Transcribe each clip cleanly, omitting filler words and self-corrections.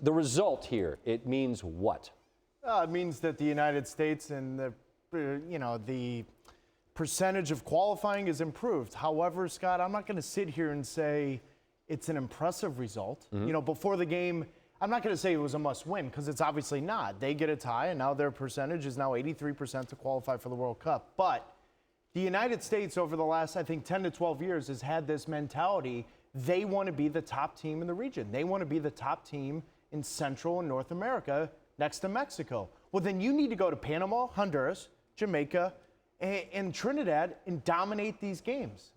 The result here, it means what? It means that the United States and the percentage of qualifying is improved. However, Scott, I'm not going to sit here and say it's an impressive result. Before the game, I'm not going to say it was a must-win because it's obviously not. They get a tie, and now their percentage is now 83% to qualify for the World Cup. But the United States over the last, I think, 10 to 12 years has had this mentality. They want to be the top team in the region. They want to be the top team in Central and North America next to Mexico. Well, then you need to go to Panama, Honduras, Jamaica, and Trinidad and dominate these games.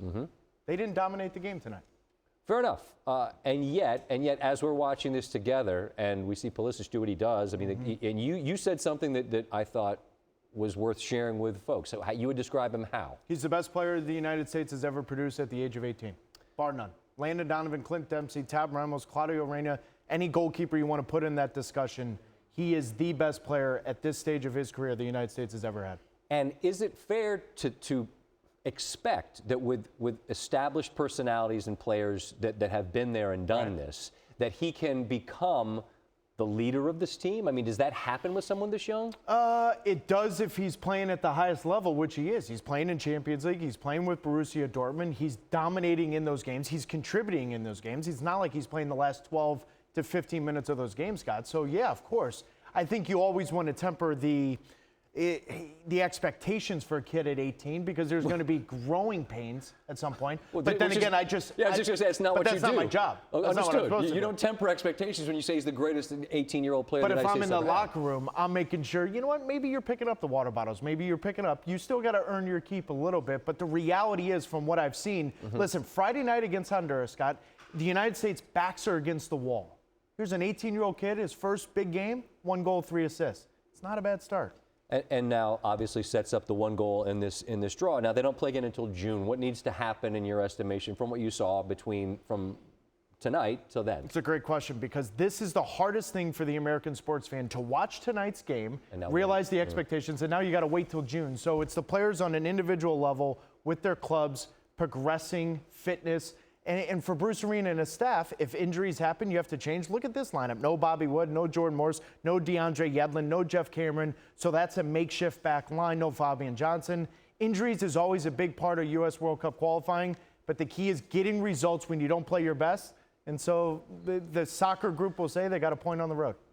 They didn't dominate the game tonight. Fair enough. And yet, as we're watching this together and we see Pulisic do what he does, I mean, and you said something that I thought was worth sharing with folks. So how you would describe him how? He's the best player the United States has ever produced at the age of 18, bar none. Landon Donovan, Clint Dempsey, Tab Ramos, Claudio Reyna, any goalkeeper you want to put in that discussion, he is the best player at this stage of his career the United States has ever had. And is it fair to expect that with established personalities and players that have been there and done this, that he can become the leader of this team? I mean, does that happen with someone this young? It does if he's playing at the highest level, which he is. He's playing in Champions League. He's playing with Borussia Dortmund. He's dominating in those games. He's contributing in those games. He's not like he's playing the last 12 to 15 minutes of those games, Scott. So, yeah, of course. I think you always want to temper the expectations for a kid at 18 because there's going to be growing pains at some point. Well, but then again, I was just going to say, it's not what you do. But that's not my job. That's not what I'm supposed to do. You don't temper expectations when you say he's the greatest 18-year-old player. But if I'm in the locker room, I'm making sure, you know what, maybe you're picking up the water bottles. Maybe you're picking up. You still got to earn your keep a little bit. But the reality is, from what I've seen, listen, Friday night against Honduras, Scott, the United States backs are against the wall. Here's an 18-year-old kid, his first big game, 1 goal, 3 assists. It's not a bad start. And now, obviously, sets up the 1 goal in this draw. Now, they don't play again until June. What needs to happen, in your estimation, from what you saw from tonight till then? It's a great question because this is the hardest thing for the American sports fan to watch tonight's game, realize the expectations, and now you got to wait till June. So it's the players on an individual level with their clubs progressing, fitness. And for Bruce Arena and his staff, if injuries happen, you have to change. Look at this lineup. No Bobby Wood, no Jordan Morris, no DeAndre Yedlin, no Jeff Cameron. So that's a makeshift back line, no Fabian Johnson. Injuries is always a big part of U.S. World Cup qualifying, but the key is getting results when you don't play your best. And so the soccer group will say they got a point on the road.